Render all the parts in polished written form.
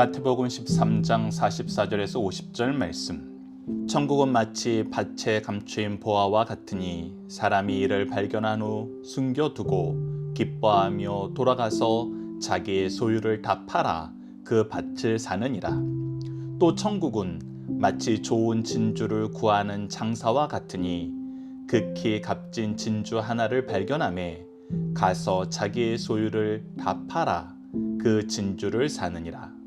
마태복음 13장 44절에서 50절 말씀. 천국은 마치 밭에 감추인 보화와 같으니 사람이 이를 발견한 후 숨겨두고 기뻐하며 돌아가서 자기의 소유를 다 팔아 그 밭을 사느니라. 또 천국은 마치 좋은 진주를 구하는 장사와 같으니 극히 값진 진주 하나를 발견하매 가서 자기의 소유를 다 팔아 그 진주를 사느니라.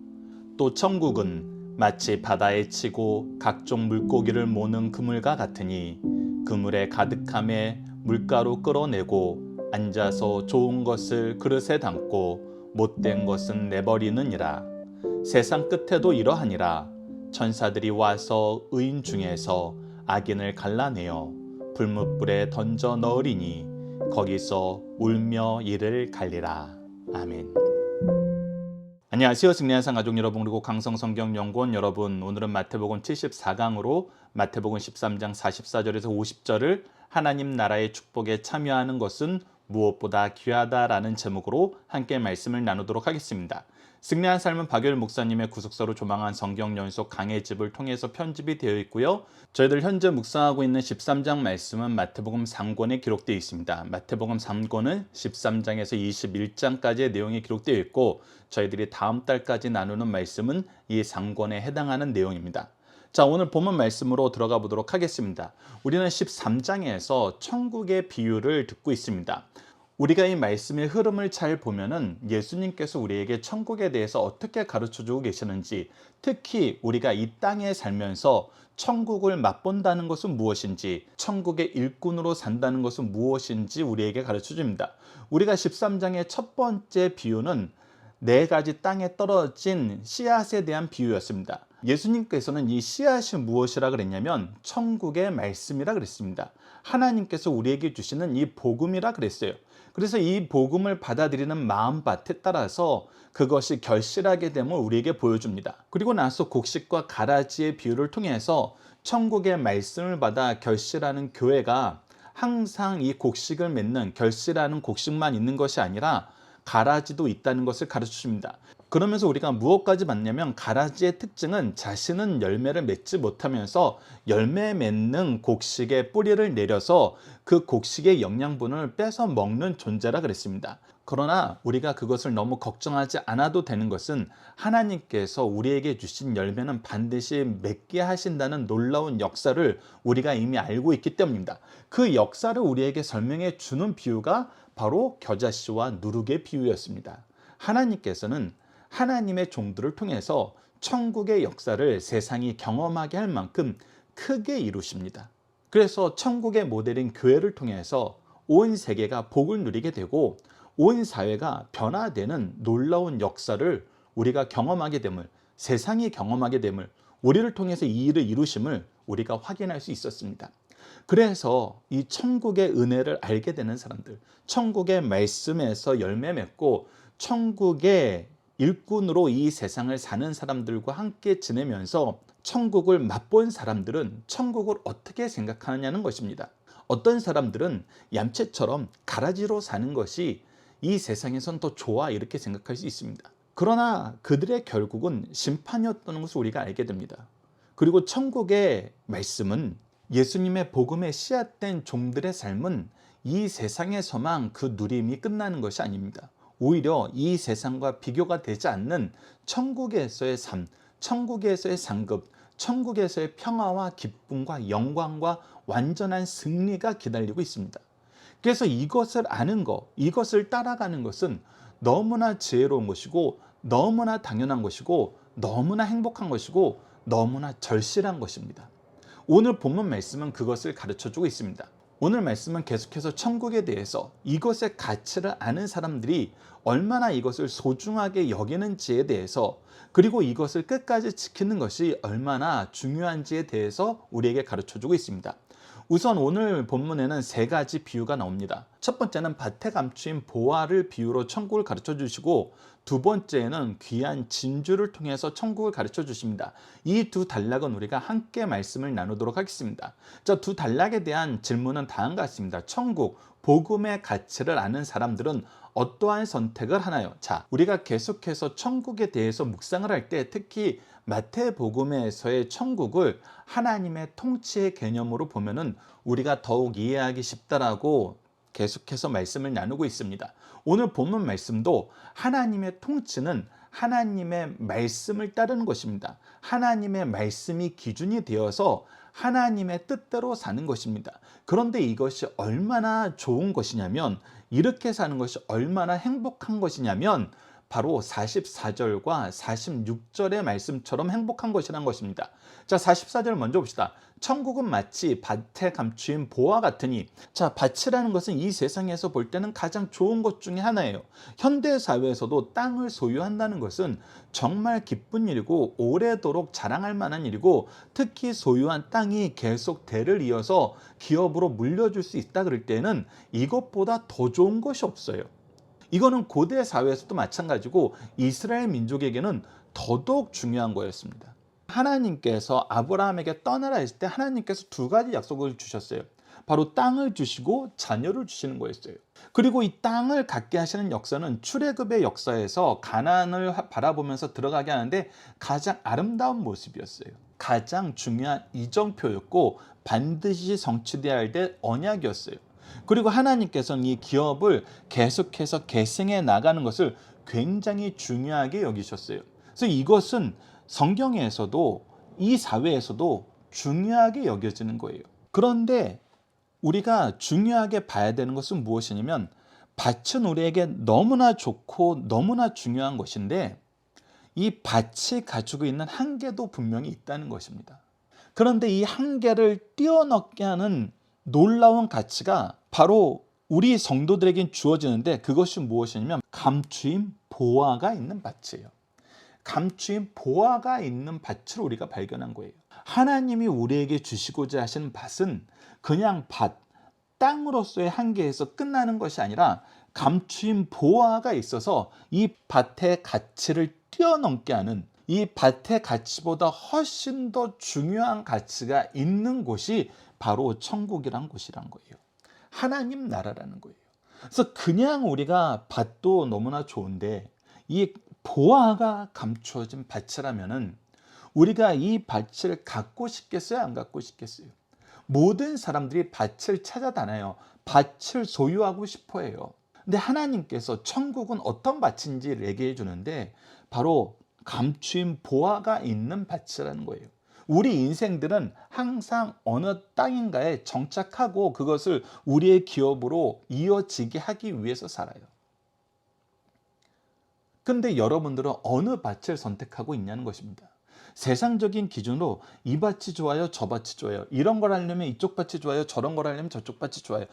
또 천국은 마치 바다에 치고 각종 물고기를 모는 그물과 같으니 그물에 가득함에 물가로 끌어내고 앉아서 좋은 것을 그릇에 담고 못된 것은 내버리느니라. 세상 끝에도 이러하니라. 천사들이 와서 의인 중에서 악인을 갈라내어 불뭇불에 던져 넣으리니 거기서 울며 이를 갈리라. 아멘. 안녕하세요. 승리한상 가족 여러분, 그리고 강성성경연구원 여러분, 오늘은 마태복음 74강으로 마태복음 13장 44절에서 50절을 하나님 나라의 축복에 참여하는 것은 무엇보다 귀하다라는 제목으로 함께 말씀을 나누도록 하겠습니다. 승리한 삶은 박열 목사님의 구속사로 조망한 성경 연속 강해 집을 통해서 편집이 되어 있고요. 저희들 현재 묵상하고 있는 13장 말씀은 마태복음 3권에 기록되어 있습니다. 마태복음 3권은 13장에서 21장까지의 내용이 기록되어 있고, 저희들이 다음 달까지 나누는 말씀은 이 3권에 해당하는 내용입니다. 자, 오늘 본문 말씀으로 들어가 보도록 하겠습니다. 우리는 13장에서 천국의 비유를 듣고 있습니다. 우리가 이 말씀의 흐름을 잘 보면은 예수님께서 우리에게 천국에 대해서 어떻게 가르쳐주고 계시는지, 특히 우리가 이 땅에 살면서 천국을 맛본다는 것은 무엇인지, 천국의 일꾼으로 산다는 것은 무엇인지 우리에게 가르쳐줍니다. 우리가 13장의 첫 번째 비유는 4가지 땅에 떨어진 씨앗에 대한 비유였습니다. 예수님께서는 이 씨앗이 무엇이라 그랬냐면 천국의 말씀이라 그랬습니다. 하나님께서 우리에게 주시는 이 복음이라 그랬어요. 그래서 이 복음을 받아들이는 마음밭에 따라서 그것이 결실하게 됨을 우리에게 보여줍니다. 그리고 나서 곡식과 가라지의 비유를 통해서 천국의 말씀을 받아 결실하는 교회가 항상 이 곡식을 맺는, 결실하는 곡식만 있는 것이 아니라 가라지도 있다는 것을 가르쳐 줍니다. 그러면서 우리가 무엇까지 봤냐면, 가라지의 특징은 자신은 열매를 맺지 못하면서 열매 맺는 곡식의 뿌리를 내려서 그 곡식의 영양분을 뺏어 먹는 존재라 그랬습니다. 그러나 우리가 그것을 너무 걱정하지 않아도 되는 것은, 하나님께서 우리에게 주신 열매는 반드시 맺게 하신다는 놀라운 역사를 우리가 이미 알고 있기 때문입니다. 그 역사를 우리에게 설명해 주는 비유가 바로 겨자씨와 누룩의 비유였습니다. 하나님께서는 하나님의 종들을 통해서 천국의 역사를 세상이 경험하게 할 만큼 크게 이루십니다. 그래서 천국의 모델인 교회를 통해서 온 세계가 복을 누리게 되고 온 사회가 변화되는 놀라운 역사를 우리가 경험하게 됨을, 세상이 경험하게 됨을, 우리를 통해서 이 일을 이루심을 우리가 확인할 수 있었습니다. 그래서 이 천국의 은혜를 알게 되는 사람들, 천국의 말씀에서 열매 맺고 천국의 일꾼으로 이 세상을 사는 사람들과 함께 지내면서 천국을 맛본 사람들은 천국을 어떻게 생각하느냐는 것입니다. 어떤 사람들은 얌체처럼 가라지로 사는 것이 이 세상에선 더 좋아, 이렇게 생각할 수 있습니다. 그러나 그들의 결국은 심판이었다는 것을 우리가 알게 됩니다. 그리고 천국의 말씀은, 예수님의 복음에 씨앗된 종들의 삶은 이 세상에서만 그 누림이 끝나는 것이 아닙니다. 오히려 이 세상과 비교가 되지 않는 천국에서의 삶, 천국에서의 상급, 천국에서의 평화와 기쁨과 영광과 완전한 승리가 기다리고 있습니다. 그래서 이것을 아는 것, 이것을 따라가는 것은 너무나 지혜로운 것이고, 너무나 당연한 것이고, 너무나 행복한 것이고, 너무나 절실한 것입니다. 오늘 본문 말씀은 그것을 가르쳐주고 있습니다. 오늘 말씀은 계속해서 천국에 대해서, 이것의 가치를 아는 사람들이 얼마나 이것을 소중하게 여기는지에 대해서, 그리고 이것을 끝까지 지키는 것이 얼마나 중요한지에 대해서 우리에게 가르쳐주고 있습니다. 우선 오늘 본문에는 3가지 비유가 나옵니다. 첫 번째는 밭에 감추인 보화를 비유로 천국을 가르쳐 주시고, 두 번째는 귀한 진주를 통해서 천국을 가르쳐 주십니다. 이 두 단락은 우리가 함께 말씀을 나누도록 하겠습니다. 자, 두 단락에 대한 질문은 다음과 같습니다. 천국, 복음의 가치를 아는 사람들은 어떠한 선택을 하나요? 자, 우리가 계속해서 천국에 대해서 묵상을 할 때 특히 마태복음에서의 천국을 하나님의 통치의 개념으로 보면은 우리가 더욱 이해하기 쉽다라고 계속해서 말씀을 나누고 있습니다. 오늘 본문 말씀도 하나님의 통치는 하나님의 말씀을 따르는 것입니다. 하나님의 말씀이 기준이 되어서 하나님의 뜻대로 사는 것입니다. 그런데 이것이 얼마나 좋은 것이냐면, 이렇게 사는 것이 얼마나 행복한 것이냐면 바로 44절과 46절의 말씀처럼 행복한 것이라는 것입니다. 자, 44절 먼저 봅시다. 천국은 마치 밭에 감추인 보화 같으니. 자, 밭이라는 것은 이 세상에서 볼 때는 가장 좋은 것 중에 하나예요. 현대 사회에서도 땅을 소유한다는 것은 정말 기쁜 일이고 오래도록 자랑할 만한 일이고, 특히 소유한 땅이 계속 대를 이어서 기업으로 물려줄 수 있다 그럴 때는 이것보다 더 좋은 것이 없어요. 이거는 고대 사회에서도 마찬가지고 이스라엘 민족에게는 더더욱 중요한 거였습니다. 하나님께서 아브라함에게 떠나라 했을 때 하나님께서 두 가지 약속을 주셨어요. 바로 땅을 주시고 자녀를 주시는 거였어요. 그리고 이 땅을 갖게 하시는 역사는 출애굽의 역사에서 가나안을 바라보면서 들어가게 하는데 가장 아름다운 모습이었어요. 가장 중요한 이정표였고 반드시 성취되어야 될 언약이었어요. 그리고 하나님께서는 이 기업을 계속해서 계승해 나가는 것을 굉장히 중요하게 여기셨어요. 그래서 이것은 성경에서도 이 사회에서도 중요하게 여겨지는 거예요. 그런데 우리가 중요하게 봐야 되는 것은 무엇이냐면, 밭은 우리에게 너무나 좋고 너무나 중요한 것인데 이 밭이 가지고 있는 한계도 분명히 있다는 것입니다. 그런데 이 한계를 뛰어넘게 하는 놀라운 가치가 바로 우리 성도들에게 주어지는데, 그것이 무엇이냐면 감추인 보화가 있는 밭이에요. 감추인 보화가 있는 밭을 우리가 발견한 거예요. 하나님이 우리에게 주시고자 하시는 밭은 그냥 밭, 땅으로서의 한계에서 끝나는 것이 아니라 감추인 보화가 있어서 이 밭의 가치를 뛰어넘게 하는, 이 밭의 가치보다 훨씬 더 중요한 가치가 있는 곳이 바로 천국이란 곳이란 거예요. 하나님 나라라는 거예요. 그래서 그냥 우리가 밭도 너무나 좋은데 이 보화가 감추어진 밭이라면은 우리가 이 밭을 갖고 싶겠어요? 안 갖고 싶겠어요? 모든 사람들이 밭을 찾아다녀요. 밭을 소유하고 싶어 해요. 근데 하나님께서 천국은 어떤 밭인지를 얘기해 주는데 바로 감추인 보화가 있는 밭이라는 거예요. 우리 인생들은 항상 어느 땅인가에 정착하고 그것을 우리의 기업으로 이어지게 하기 위해서 살아요. 근데 여러분들은 어느 밭을 선택하고 있냐는 것입니다. 세상적인 기준으로 이 밭이 좋아요, 저 밭이 좋아요. 이런 걸 하려면 이쪽 밭이 좋아요, 저런 걸 하려면 저쪽 밭이 좋아요.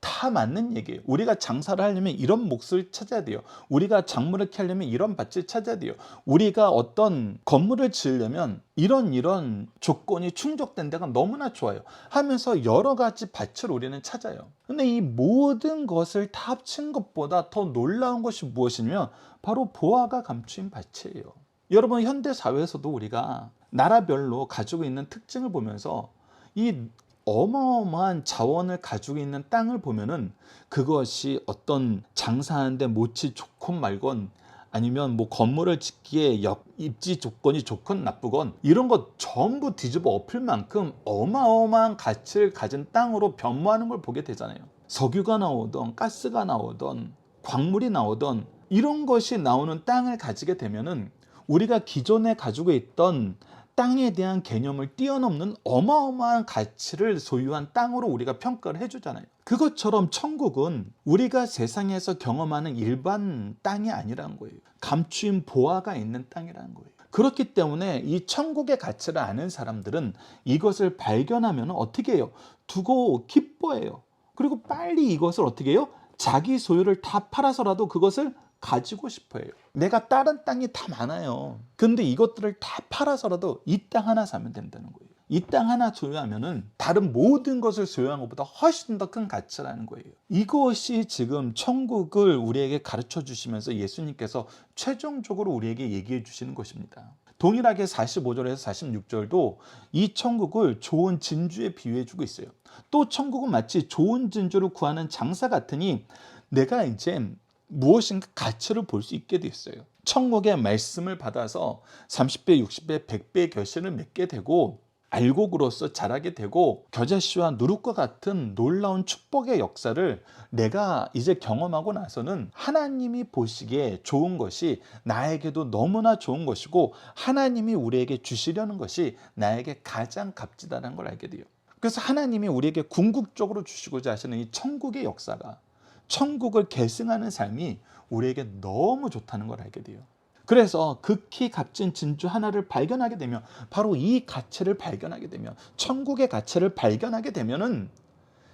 다 맞는 얘기예요. 우리가 장사를 하려면 이런 몫을 찾아야 돼요. 우리가 작물을 캐려면 이런 밭을 찾아야 돼요. 우리가 어떤 건물을 지으려면 이런 조건이 충족된 데가 너무나 좋아요 하면서 여러 가지 밭을 우리는 찾아요. 근데 이 모든 것을 다 합친 것보다 더 놀라운 것이 무엇이냐면 바로 보화가 감추인 밭이에요. 여러분, 현대 사회에서도 우리가 나라별로 가지고 있는 특징을 보면서 이 어마어마한 자원을 가지고 있는 땅을 보면은 그것이 어떤 장사하는데 못이 좋건 말건, 아니면 뭐 건물을 짓기에 입지 조건이 좋건 나쁘건 이런 것 전부 뒤집어 엎을 만큼 어마어마한 가치를 가진 땅으로 변모하는 걸 보게 되잖아요. 석유가 나오던 가스가 나오던 광물이 나오던 이런 것이 나오는 땅을 가지게 되면은 우리가 기존에 가지고 있던 땅에 대한 개념을 뛰어넘는 어마어마한 가치를 소유한 땅으로 우리가 평가를 해주잖아요. 그것처럼 천국은 우리가 세상에서 경험하는 일반 땅이 아니라는 거예요. 감추인 보화가 있는 땅이라는 거예요. 그렇기 때문에 이 천국의 가치를 아는 사람들은 이것을 발견하면 어떻게 해요? 두고 기뻐해요. 그리고 빨리 이것을 어떻게 해요? 자기 소유를 다 팔아서라도 그것을 가지고 싶어 해요. 내가 다른 땅이 다 많아요. 근데 이것들을 다 팔아서라도 이 땅 하나 사면 된다는 거예요. 이 땅 하나 소유하면은 다른 모든 것을 소유한 것보다 훨씬 더 큰 가치라는 거예요. 이것이 지금 천국을 우리에게 가르쳐 주시면서 예수님께서 최종적으로 우리에게 얘기해 주시는 것입니다. 동일하게 45절에서 46절도 이 천국을 좋은 진주에 비유해 주고 있어요. 또 천국은 마치 좋은 진주를 구하는 장사 같으니 내가 이제 무엇인가 가치를 볼 수 있게 됐어요. 천국의 말씀을 받아서 30배, 60배, 100배의 결실을 맺게 되고 알곡으로서 자라게 되고 겨자씨와 누룩과 같은 놀라운 축복의 역사를 내가 이제 경험하고 나서는 하나님이 보시기에 좋은 것이 나에게도 너무나 좋은 것이고 하나님이 우리에게 주시려는 것이 나에게 가장 값지다는 걸 알게 돼요. 그래서 하나님이 우리에게 궁극적으로 주시고자 하시는 이 천국의 역사가, 천국을 계승하는 삶이 우리에게 너무 좋다는 걸 알게 돼요. 그래서 극히 값진 진주 하나를 발견하게 되면, 바로 이 가치를 발견하게 되면, 천국의 가치를 발견하게 되면은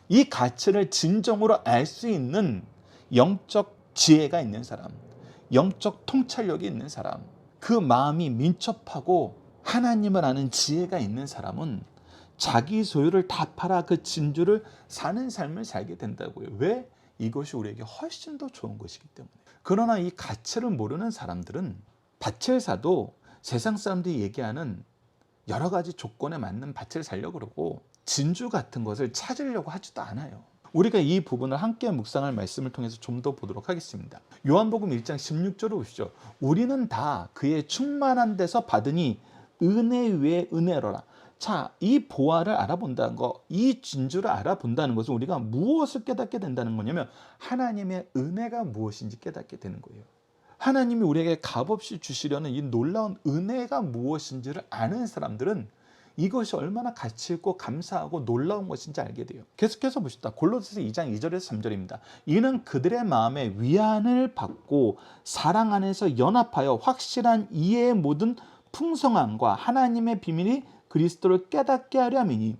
이 가치를 진정으로 알 수 있는 영적 지혜가 있는 사람, 영적 통찰력이 있는 사람, 그 마음이 민첩하고 하나님을 아는 지혜가 있는 사람은 자기 소유를 다 팔아 그 진주를 사는 삶을 살게 된다고요. 왜? 이것이 우리에게 훨씬 더 좋은 것이기 때문에. 그러나 이 가치를 모르는 사람들은 밭을 사도 세상 사람들이 얘기하는 여러 가지 조건에 맞는 밭을 사려고 그러고 진주 같은 것을 찾으려고 하지도 않아요. 우리가 이 부분을 함께 묵상할 말씀을 통해서 좀 더 보도록 하겠습니다. 요한복음 1장 16절을 보시죠. 우리는 다 그의 충만한 데서 받으니 은혜 위에 은혜로라. 자, 이 보화를 알아본다는 거, 이 진주를 알아본다는 것은 우리가 무엇을 깨닫게 된다는 거냐면 하나님의 은혜가 무엇인지 깨닫게 되는 거예요. 하나님이 우리에게 값없이 주시려는 이 놀라운 은혜가 무엇인지를 아는 사람들은 이것이 얼마나 가치 있고 감사하고 놀라운 것인지 알게 돼요. 계속해서 보십시다. 골로새서 2장 2절에서 3절입니다. 이는 그들의 마음에 위안을 받고 사랑 안에서 연합하여 확실한 이해의 모든 풍성함과 하나님의 비밀이 그리스도를 깨닫게 하려 함이니.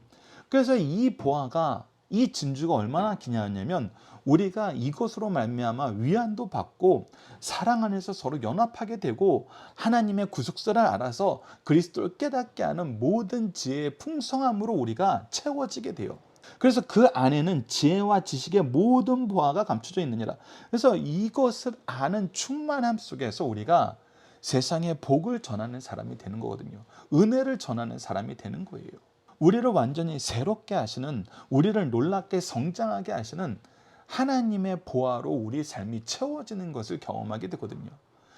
그래서 이 보화가, 이 진주가 얼마나 기냐냐면 우리가 이것으로 말미암아 위안도 받고 사랑 안에서 서로 연합하게 되고 하나님의 구속사를 알아서 그리스도를 깨닫게 하는 모든 지혜의 풍성함으로 우리가 채워지게 돼요. 그래서 그 안에는 지혜와 지식의 모든 보화가 감춰져 있느니라. 그래서 이것을 아는 충만함 속에서 우리가 세상에 복을 전하는 사람이 되는 거거든요. 은혜를 전하는 사람이 되는 거예요. 우리를 완전히 새롭게 하시는, 우리를 놀랍게 성장하게 하시는 하나님의 보화로 우리 삶이 채워지는 것을 경험하게 되거든요.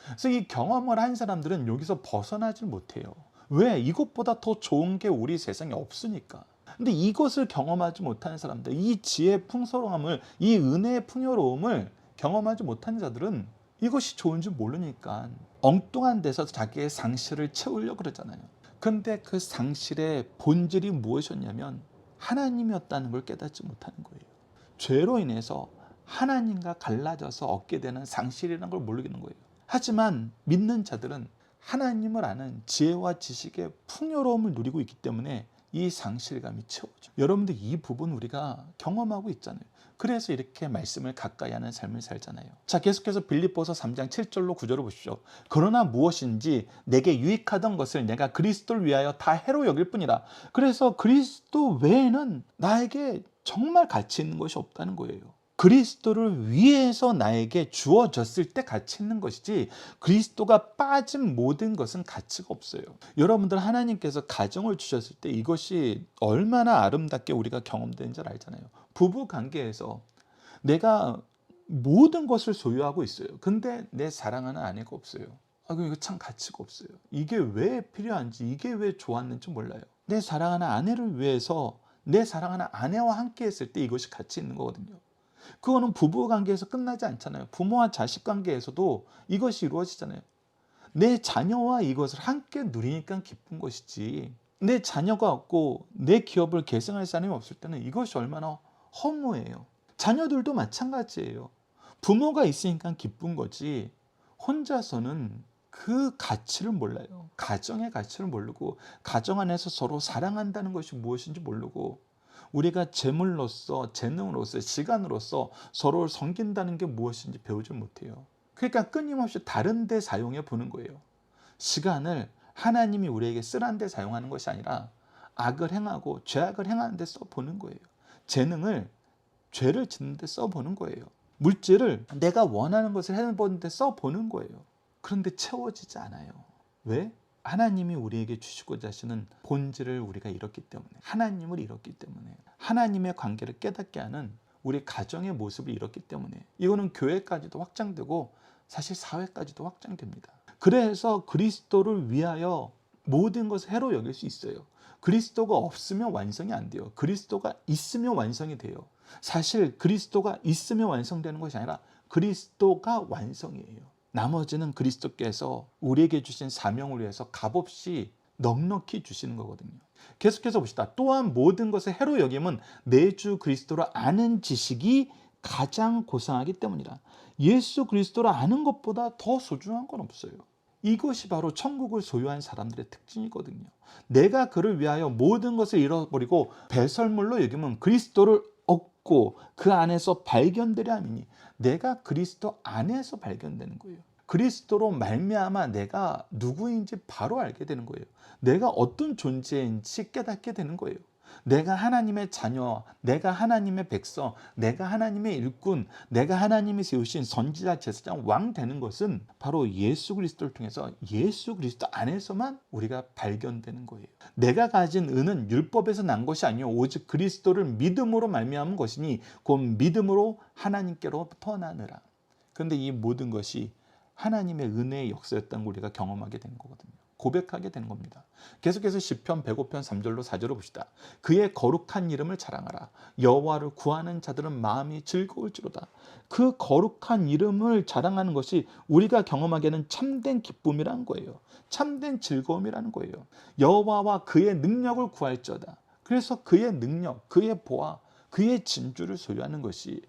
그래서 이 경험을 한 사람들은 여기서 벗어나질 못해요. 왜? 이것보다 더 좋은 게 우리 세상에 없으니까. 근데 이것을 경험하지 못하는 사람들, 이 지혜의 풍성함을, 이 은혜의 풍요로움을 경험하지 못한 자들은 이것이 좋은 줄 모르니까 엉뚱한 데서 자기의 상실을 채우려고 그러잖아요. 근데 그 상실의 본질이 무엇이었냐면 하나님이었다는 걸 깨닫지 못하는 거예요. 죄로 인해서 하나님과 갈라져서 얻게 되는 상실이라는 걸 모르겠는 거예요. 하지만 믿는 자들은 하나님을 아는 지혜와 지식의 풍요로움을 누리고 있기 때문에 이 상실감이 채워져. 여러분들 이 부분 우리가 경험하고 있잖아요. 그래서 이렇게 말씀을 가까이 하는 삶을 살잖아요. 자, 계속해서 빌립보서 3장 7절로 9절을 보십시오. 그러나 무엇인지 내게 유익하던 것을 내가 그리스도를 위하여 다 해로 여길 뿐이라. 그래서 그리스도 외에는 나에게 정말 가치 있는 것이 없다는 거예요. 그리스도를 위해서 나에게 주어졌을 때 가치 있는 것이지 그리스도가 빠진 모든 것은 가치가 없어요. 여러분들 하나님께서 가정을 주셨을 때 이것이 얼마나 아름답게 우리가 경험되는 줄 알잖아요. 부부 관계에서 내가 모든 것을 소유하고 있어요. 근데 내 사랑하는 아내가 없어요. 이거 참 가치가 없어요. 이게 왜 필요한지, 이게 왜 좋았는지 몰라요. 내 사랑하는 아내를 위해서 내 사랑하는 아내와 함께 했을 때 이것이 가치 있는 거거든요. 그거는 부부 관계에서 끝나지 않잖아요. 부모와 자식 관계에서도 이것이 이루어지잖아요. 내 자녀와 이것을 함께 누리니까 기쁜 것이지, 내 자녀가 없고 내 기업을 계승할 사람이 없을 때는 이것이 얼마나 허무해요. 자녀들도 마찬가지예요. 부모가 있으니까 기쁜 거지 혼자서는 그 가치를 몰라요. 가정의 가치를 모르고 가정 안에서 서로 사랑한다는 것이 무엇인지 모르고 우리가 재물로서, 재능으로서, 시간으로서 서로를 섬긴다는 게 무엇인지 배우지 못해요. 그러니까 끊임없이 다른 데 사용해 보는 거예요. 시간을 하나님이 우리에게 쓰라는 데 사용하는 것이 아니라 악을 행하고 죄악을 행하는 데 써보는 거예요. 재능을 죄를 짓는 데 써보는 거예요. 물질을 내가 원하는 것을 해보는 데 써보는 거예요. 그런데 채워지지 않아요. 왜? 하나님이 우리에게 주시고자 하시는 본질을 우리가 잃었기 때문에, 하나님을 잃었기 때문에, 하나님의 관계를 깨닫게 하는 우리 가정의 모습을 잃었기 때문에 이거는 교회까지도 확장되고 사실 사회까지도 확장됩니다. 그래서 그리스도를 위하여 모든 것을 해로 여길 수 있어요. 그리스도가 없으면 완성이 안 돼요. 그리스도가 있으면 완성이 돼요. 사실 그리스도가 있으면 완성되는 것이 아니라 그리스도가 완성이에요. 나머지는 그리스도께서 우리에게 주신 사명을 위해서 값없이 넉넉히 주시는 거거든요. 계속해서 봅시다. 또한 모든 것을 해로 여김은 내 주 그리스도를 아는 지식이 가장 고상하기 때문이라. 예수 배수그리스도를 아는 것보다 더 소중한 건 없어요. 이것이 바로 천국을 소유한 사람들의 특징이거든요. 내가 그를 위하여 모든 것을 잃어버리고 배설물로 여기면 그리스도를 얻고 그 안에서 발견되려 함이니, 내가 그리스도 안에서 발견되는 거예요. 그리스도로 말미암아 내가 누구인지 바로 알게 되는 거예요. 내가 어떤 존재인지 깨닫게 되는 거예요. 내가 하나님의 자녀, 내가 하나님의 백성, 내가 하나님의 일꾼, 내가 하나님이 세우신 선지자, 제사장, 왕 되는 것은 바로 예수 그리스도를 통해서 예수 그리스도 안에서만 우리가 발견되는 거예요. 내가 가진 은은 율법에서 난 것이 아니요 오직 그리스도를 믿음으로 말미암은 것이니 곧 믿음으로 하나님께로부터 나느라. 그런데 이 모든 것이 하나님의 은혜의 역사였다는 걸 우리가 경험하게 된 거거든요. 고백하게 되는 겁니다. 계속해서 시편 105편 3절로 4절을 봅시다. 그의 거룩한 이름을 자랑하라. 여호와를 구하는 자들은 마음이 즐거울지로다. 그 거룩한 이름을 자랑하는 것이 우리가 경험하기에는 참된 기쁨이라는 거예요. 참된 즐거움이라는 거예요. 여호와와 그의 능력을 구할지어다. 그래서 그의 능력, 그의 보화, 그의 진주를 소유하는 것이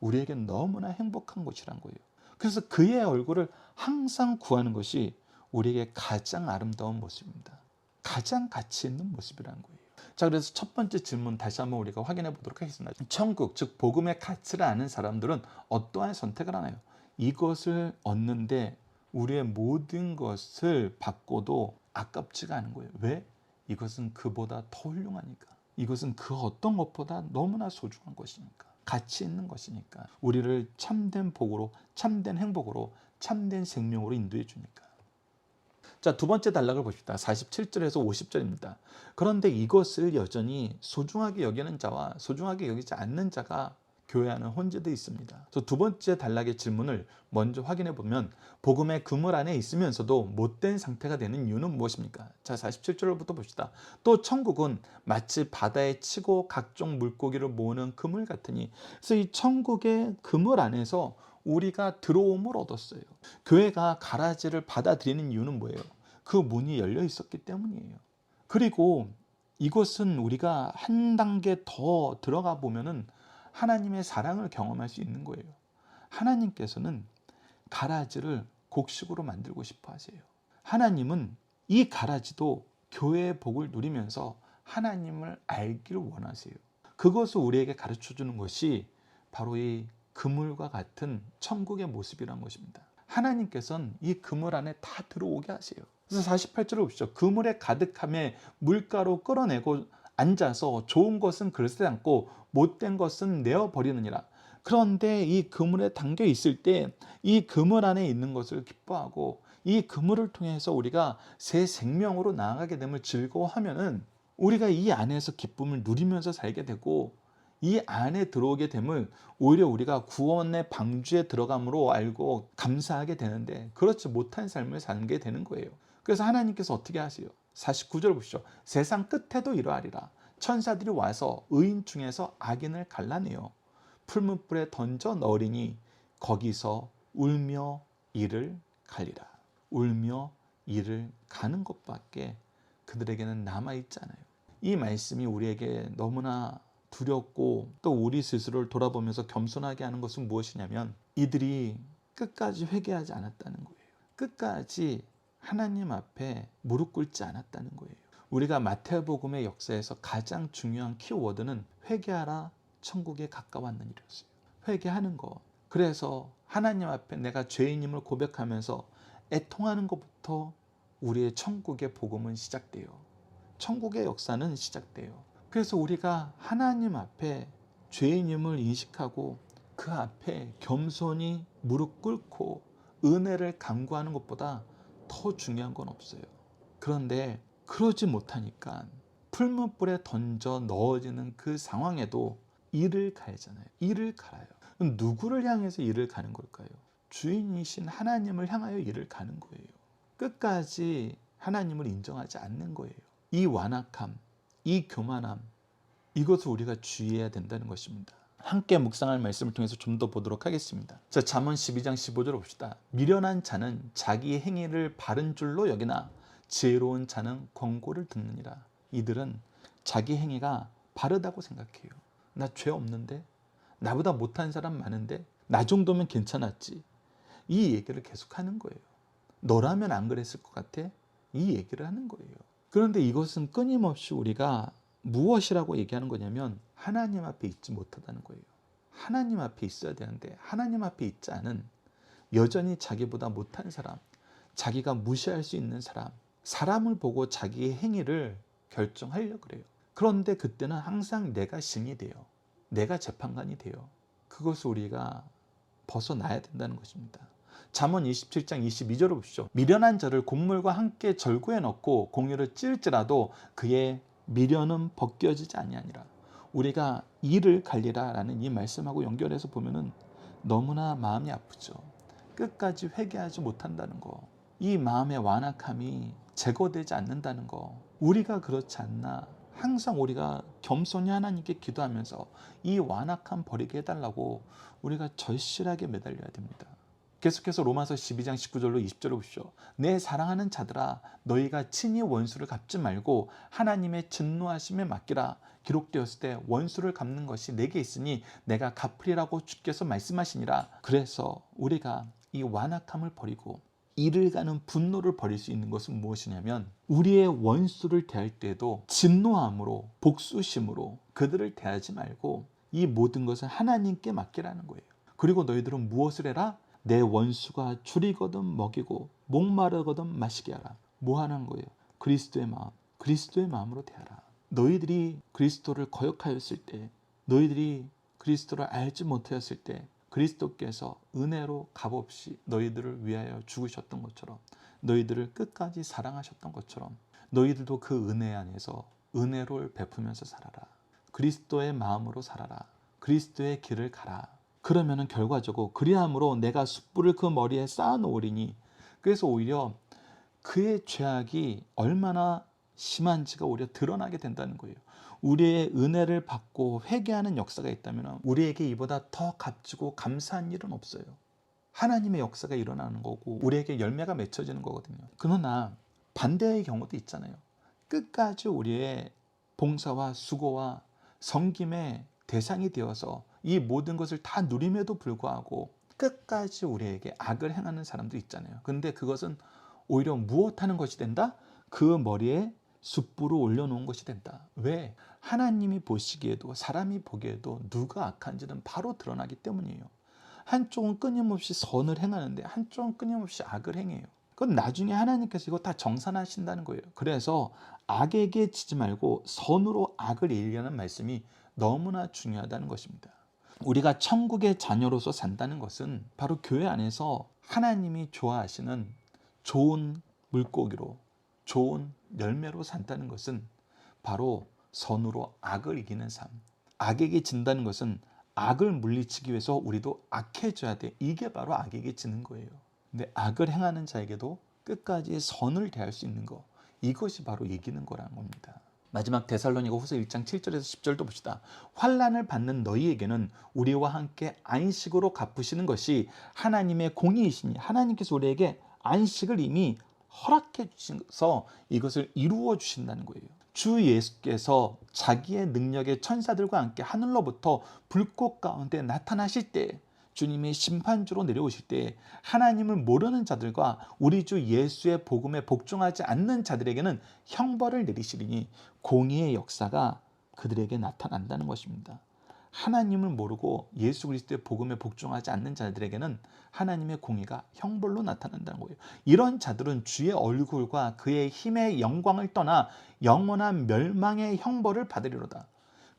우리에게 너무나 행복한 것이란 거예요. 그래서 그의 얼굴을 항상 구하는 것이 우리에게 가장 아름다운 모습입니다. 가장 가치 있는 모습이라는 거예요. 자, 그래서 첫 번째 질문 다시 한번 우리가 확인해 보도록 하겠습니다. 천국, 즉 복음의 가치를 아는 사람들은 어떠한 선택을 하나요? 이것을 얻는데 우리의 모든 것을 받고도 아깝지가 않은 거예요. 왜? 이것은 그보다 더 훌륭하니까. 이것은 그 어떤 것보다 너무나 소중한 것이니까. 가치 있는 것이니까. 우리를 참된 복으로, 참된 행복으로, 참된 생명으로 인도해 주니까. 자, 두 번째 단락을 봅시다. 47절에서 50절입니다. 그런데 이것을 여전히 소중하게 여기는 자와 소중하게 여기지 않는 자가 교회 안에 혼재되어 있습니다. 그래서 두 번째 단락의 질문을 먼저 확인해 보면 복음의 그물 안에 있으면서도 못된 상태가 되는 이유는 무엇입니까? 자, 47절부터 봅시다. 또 천국은 마치 바다에 치고 각종 물고기를 모으는 그물 같으니. 그래서 이 천국의 그물 안에서 우리가 들어옴을 얻었어요. 교회가 가라지를 받아들이는 이유는 뭐예요? 그 문이 열려 있었기 때문이에요. 그리고 이것은 우리가 한 단계 더 들어가 보면은 하나님의 사랑을 경험할 수 있는 거예요. 하나님께서는 가라지를 곡식으로 만들고 싶어 하세요. 하나님은 이 가라지도 교회의 복을 누리면서 하나님을 알기를 원하세요. 그것을 우리에게 가르쳐 주는 것이 바로 이 그물과 같은 천국의 모습이란 것입니다. 하나님께서는 이 그물 안에 다 들어오게 하세요. 그래서 48절을 보시죠. 그물에 가득함에 물가로 끌어내고 앉아서 좋은 것은 그릇에 담고 못된 것은 내어버리느니라. 그런데 이 그물에 담겨 있을 때 이 그물 안에 있는 것을 기뻐하고 이 그물을 통해서 우리가 새 생명으로 나아가게 됨을 즐거워하면은 우리가 이 안에서 기쁨을 누리면서 살게 되고 이 안에 들어오게 됨을 오히려 우리가 구원의 방주에 들어감으로 알고 감사하게 되는데 그렇지 못한 삶을 살게 되는 거예요. 그래서 하나님께서 어떻게 하세요? 49절 보시죠. 세상 끝에도 이러하리라. 천사들이 와서 의인 중에서 악인을 갈라내어 풀무불에 던져 넣으리니 거기서 울며 이를 갈리라. 울며 이를 가는 것밖에 그들에게는 남아있지 않아요. 이 말씀이 우리에게 너무나 두렵고 또 우리 스스로를 돌아보면서 겸손하게 하는 것은 무엇이냐면 이들이 끝까지 회개하지 않았다는 거예요. 끝까지 하나님 앞에 무릎 꿇지 않았다는 거예요. 우리가 마태복음의 역사에서 가장 중요한 키워드는 회개하라, 천국에 가까웠는 일이었어요. 회개하는 것. 그래서 하나님 앞에 내가 죄인임을 고백하면서 애통하는 것부터 우리의 천국의 복음은 시작돼요. 천국의 역사는 시작돼요. 그래서 우리가 하나님 앞에 죄인임을 인식하고 그 앞에 겸손히 무릎 꿇고 은혜를 간구하는 것보다 더 중요한 건 없어요. 그런데 그러지 못하니까 풀무불에 던져 넣어지는 그 상황에도 이를 갈잖아요. 이를 갈아요. 그럼 누구를 향해서 이를 가는 걸까요? 주인이신 하나님을 향하여 이를 가는 거예요. 끝까지 하나님을 인정하지 않는 거예요. 이 완악함, 이 교만함, 이것을 우리가 주의해야 된다는 것입니다. 함께 묵상할 말씀을 통해서 좀 더 보도록 하겠습니다. 자, 잠언 12장 15절을 봅시다. 미련한 자는 자기 행위를 바른 줄로 여기나 지혜로운 자는 권고를 듣느니라. 이들은 자기 행위가 바르다고 생각해요. 나 죄 없는데? 나보다 못한 사람 많은데? 나 정도면 괜찮았지. 이 얘기를 계속하는 거예요. 너라면 안 그랬을 것 같아? 이 얘기를 하는 거예요. 그런데 이것은 끊임없이 우리가 무엇이라고 얘기하는 거냐면 하나님 앞에 있지 못하다는 거예요. 하나님 앞에 있어야 되는데 하나님 앞에 있지 않은, 여전히 자기보다 못한 사람, 자기가 무시할 수 있는 사람, 사람을 보고 자기의 행위를 결정하려고 그래요. 그런데 그때는 항상 내가 신이 돼요. 내가 재판관이 돼요. 그것을 우리가 벗어나야 된다는 것입니다. 잠언 27장 22절을 보시죠. 미련한 자를 곡물과 함께 절구에 넣고 공유를 찔지라도 그의 미련은 벗겨지지 아니하니라. 우리가 이를 갈리라 라는 이 말씀하고 연결해서 보면은 너무나 마음이 아프죠. 끝까지 회개하지 못한다는 거, 이 마음의 완악함이 제거되지 않는다는 거, 우리가 그렇지 않나. 항상 우리가 겸손히 하나님께 기도하면서 이 완악함 버리게 해달라고 우리가 절실하게 매달려야 됩니다. 계속해서 로마서 12장 19절로 20절을 보시죠. 내 사랑하는 자들아, 너희가 친히 원수를 갚지 말고 하나님의 진노하심에 맡기라. 기록되었을 때 원수를 갚는 것이 내게 있으니 내가 갚으리라고 주께서 말씀하시니라. 그래서 우리가 이 완악함을 버리고 이를 가는 분노를 버릴 수 있는 것은 무엇이냐면, 우리의 원수를 대할 때도 진노함으로, 복수심으로 그들을 대하지 말고 이 모든 것을 하나님께 맡기라는 거예요. 그리고 너희들은 무엇을 해라? 내 원수가 줄이거든 먹이고 목마르거든 마시게 하라. 뭐 하는 거예요? 그리스도의 마음, 그리스도의 마음으로 대하라. 너희들이 그리스도를 거역하였을 때, 너희들이 그리스도를 알지 못하였을 때 그리스도께서 은혜로 값없이 너희들을 위하여 죽으셨던 것처럼, 너희들을 끝까지 사랑하셨던 것처럼 너희들도 그 은혜 안에서 은혜를 베푸면서 살아라. 그리스도의 마음으로 살아라. 그리스도의 길을 가라. 그러면은 결과적으로 그리함으로 내가 숯불을 그 머리에 쌓아놓으리니, 그래서 오히려 그의 죄악이 얼마나 심한지가 오히려 드러나게 된다는 거예요. 우리의 은혜를 받고 회개하는 역사가 있다면 우리에게 이보다 더 값지고 감사한 일은 없어요. 하나님의 역사가 일어나는 거고 우리에게 열매가 맺혀지는 거거든요. 그러나 반대의 경우도 있잖아요. 끝까지 우리의 봉사와 수고와 섬김의 대상이 되어서 이 모든 것을 다 누림에도 불구하고 끝까지 우리에게 악을 행하는 사람도 있잖아요. 그런데 그것은 오히려 무엇하는 것이 된다? 그 머리에 숯불을 올려놓은 것이 된다. 왜? 하나님이 보시기에도 사람이 보기에도 누가 악한지는 바로 드러나기 때문이에요. 한쪽은 끊임없이 선을 행하는데 한쪽은 끊임없이 악을 행해요. 그건 나중에 하나님께서 이거 다 정산하신다는 거예요. 그래서 악에게 지지 말고 선으로 악을 이기려는 말씀이 너무나 중요하다는 것입니다. 우리가 천국의 자녀로서 산다는 것은 바로 교회 안에서 하나님이 좋아하시는 좋은 물고기로, 좋은 열매로 산다는 것은 바로 선으로 악을 이기는 삶. 악에게 진다는 것은 악을 물리치기 위해서 우리도 악해져야 돼. 이게 바로 악에게 지는 거예요. 근데 악을 행하는 자에게도 끝까지 선을 대할 수 있는 거, 이것이 바로 이기는 거라는 겁니다. 마지막 데살로니가 후서 1장 7절에서 10절도 봅시다. 환난을 받는 너희에게는 우리와 함께 안식으로 갚으시는 것이 하나님의 공의이시니, 하나님께서 우리에게 안식을 이미 허락해 주셔서 이것을 이루어 주신다는 거예요. 주 예수께서 자기의 능력의 천사들과 함께 하늘로부터 불꽃 가운데 나타나실 때, 주님이 심판주로 내려오실 때 하나님을 모르는 자들과 우리 주 예수의 복음에 복종하지 않는 자들에게는 형벌을 내리시리니 공의의 역사가 그들에게 나타난다는 것입니다. 하나님을 모르고 예수 그리스도의 복음에 복종하지 않는 자들에게는 하나님의 공의가 형벌로 나타난다는 거예요. 이런 자들은 주의 얼굴과 그의 힘의 영광을 떠나 영원한 멸망의 형벌을 받으리로다.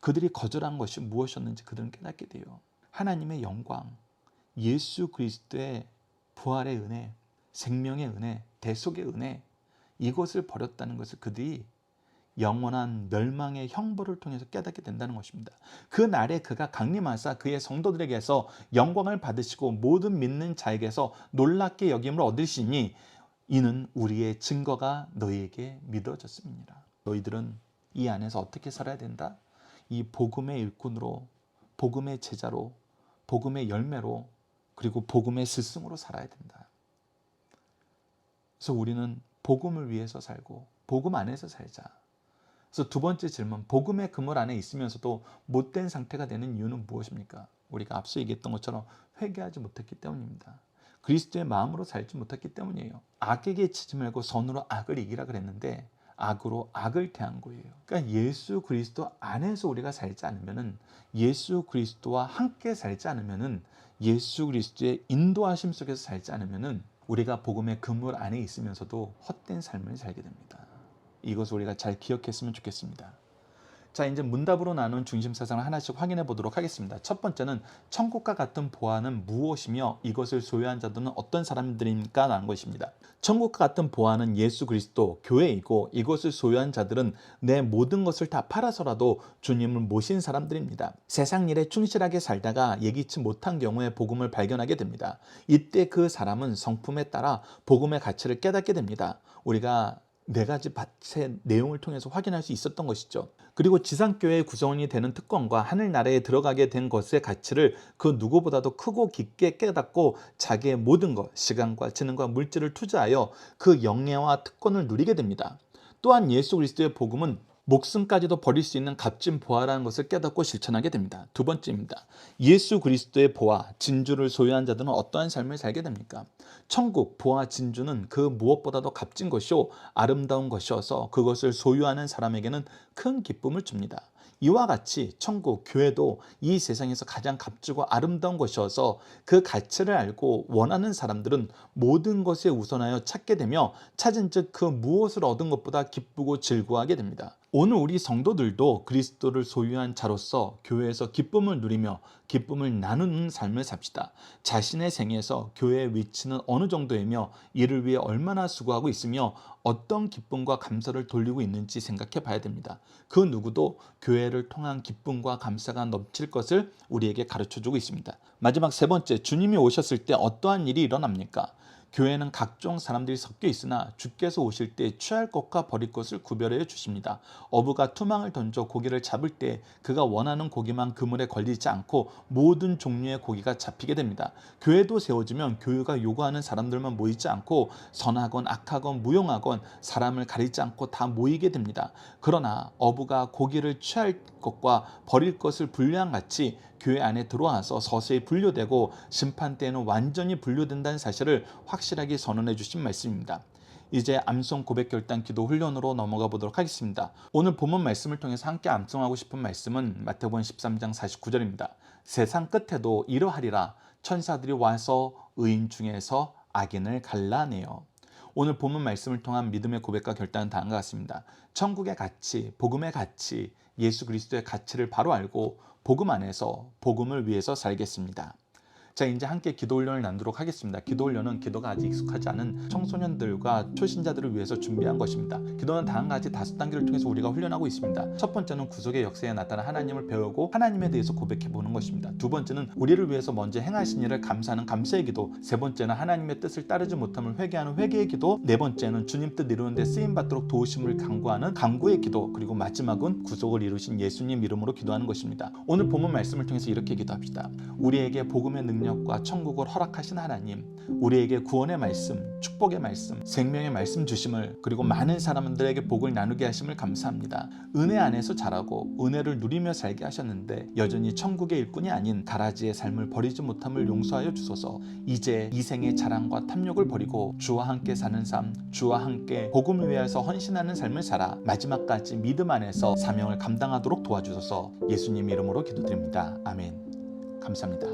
그들이 거절한 것이 무엇이었는지 그들은 깨닫게 돼요. 하나님의 영광, 예수 그리스도의 부활의 은혜, 생명의 은혜, 대속의 은혜, 이것을 버렸다는 것을 그들이 영원한 멸망의 형벌을 통해서 깨닫게 된다는 것입니다. 그 날에 그가 강림하사 그의 성도들에게서 영광을 받으시고 모든 믿는 자에게서 놀랍게 여김을 얻으시니 이는 우리의 증거가 너희에게 믿어졌습니다. 너희들은 이 안에서 어떻게 살아야 된다? 이 복음의 일꾼으로, 복음의 제자로, 복음의 열매로, 그리고 복음의 스승으로 살아야 된다. 그래서 우리는 복음을 위해서 살고 복음 안에서 살자. 그래서 두 번째 질문, 복음의 그물 안에 있으면서도 못된 상태가 되는 이유는 무엇입니까? 우리가 앞서 얘기했던 것처럼 회개하지 못했기 때문입니다. 그리스도의 마음으로 살지 못했기 때문이에요. 악에게 치지 말고 선으로 악을 이기라 그랬는데 악으로 악을 대한 거예요. 그러니까 예수 그리스도 안에서 우리가 살지 않으면은, 예수 그리스도와 함께 살지 않으면은, 예수 그리스도의 인도하심 속에서 살지 않으면은 우리가 복음의 그물 안에 있으면서도 헛된 삶을 살게 됩니다. 이것을 우리가 잘 기억했으면 좋겠습니다. 자, 이제 문답으로 나눈 중심사상을 하나씩 확인해 보도록 하겠습니다. 첫 번째는 천국과 같은 보화는 무엇이며 이것을 소유한 자들은 어떤 사람들입니까? 라는 것입니다. 천국과 같은 보화는 예수 그리스도, 교회이고 이것을 소유한 자들은 내 모든 것을 다 팔아서라도 주님을 모신 사람들입니다. 세상 일에 충실하게 살다가 예기치 못한 경우에 복음을 발견하게 됩니다. 이때 그 사람은 성품에 따라 복음의 가치를 깨닫게 됩니다. 우리가 네 가지 밭의 내용을 통해서 확인할 수 있었던 것이죠. 그리고 지상교회의 구성원이 되는 특권과 하늘나라에 들어가게 된 것의 가치를 그 누구보다도 크고 깊게 깨닫고 자기의 모든 것, 시간과 재능과 물질을 투자하여 그 영예와 특권을 누리게 됩니다. 또한 예수 그리스도의 복음은 목숨까지도 버릴 수 있는 값진 보화라는 것을 깨닫고 실천하게 됩니다. 두 번째입니다. 예수 그리스도의 보화, 진주를 소유한 자들은 어떠한 삶을 살게 됩니까? 천국, 보화, 진주는 그 무엇보다도 값진 것이요 아름다운 것이어서 그것을 소유하는 사람에게는 큰 기쁨을 줍니다. 이와 같이 천국, 교회도 이 세상에서 가장 값지고 아름다운 것이어서 그 가치를 알고 원하는 사람들은 모든 것에 우선하여 찾게 되며 찾은 즉 그 무엇을 얻은 것보다 기쁘고 즐거워하게 됩니다. 오늘 우리 성도들도 그리스도를 소유한 자로서 교회에서 기쁨을 누리며 기쁨을 나누는 삶을 삽시다. 자신의 생에서 교회의 위치는 어느 정도이며 이를 위해 얼마나 수고하고 있으며 어떤 기쁨과 감사를 돌리고 있는지 생각해 봐야 됩니다. 그 누구도 교회를 통한 기쁨과 감사가 넘칠 것을 우리에게 가르쳐주고 있습니다. 마지막 세 번째, 주님이 오셨을 때 어떠한 일이 일어납니까? 교회는 각종 사람들이 섞여 있으나 주께서 오실 때 취할 것과 버릴 것을 구별해 주십니다. 어부가 투망을 던져 고기를 잡을 때 그가 원하는 고기만 그물에 걸리지 않고 모든 종류의 고기가 잡히게 됩니다. 교회도 세워지면 교회가 요구하는 사람들만 모이지 않고 선하건 악하건 무용하건 사람을 가리지 않고 다 모이게 됩니다. 그러나 어부가 고기를 취할 것과 버릴 것을 분류한 같이 교회 안에 들어와서 서서히 분류되고 심판 때에는 완전히 분류된다는 사실을 확실하게 선언해 주신 말씀입니다. 이제 암송 고백 결단 기도 훈련으로 넘어가 보도록 하겠습니다. 오늘 본문 말씀을 통해서 함께 암송하고 싶은 말씀은 마태복음 13장 49절입니다. 세상 끝에도 이러하리라 천사들이 와서 의인 중에서 악인을 갈라내어. 오늘 본문 말씀을 통한 믿음의 고백과 결단은 다음과 같습니다. 천국의 가치, 복음의 가치, 예수 그리스도의 가치를 바로 알고 복음 안에서 복음을 위해서 살겠습니다. 자, 이제 함께 기도 훈련을 나누도록 하겠습니다. 기도 훈련은 기도가 아직 익숙하지 않은 청소년들과 초신자들을 위해서 준비한 것입니다. 기도는 다음과 같이 5단계를 통해서 우리가 훈련하고 있습니다. 첫 번째는 구속의 역사에 나타난 하나님을 배우고 하나님에 대해서 고백해 보는 것입니다. 두 번째는 우리를 위해서 먼저 행하신 일을 감사하는 감사의 기도, 세 번째는 하나님의 뜻을 따르지 못함을 회개하는 회개의 기도, 네 번째는 주님 뜻 이루는 데 쓰임 받도록 도우심을 간구하는 간구의 기도, 그리고 마지막은 구속을 이루신 예수님 이름으로 기도하는 것입니다. 오늘 본문 말씀을 통해서 이렇게 기도합시다. 우리에게 복음의 능력과 천국을 허락하신 하나님, 우리에게 구원의 말씀, 축복의 말씀, 생명의 말씀 주심을, 그리고 많은 사람들에게 복을 나누게 하심을 감사합니다. 은혜 안에서 자라고 은혜를 누리며 살게 하셨는데 여전히 천국의 일꾼이 아닌 가라지의 삶을 버리지 못함을 용서하여 주소서. 이제 이 생의 자랑과 탐욕을 버리고 주와 함께 사는 삶, 주와 함께 복음을 위해서 헌신하는 삶을 살아 마지막까지 믿음 안에서 사명을 감당하도록 도와주소서. 예수님 이름으로 기도드립니다. 아멘. 감사합니다.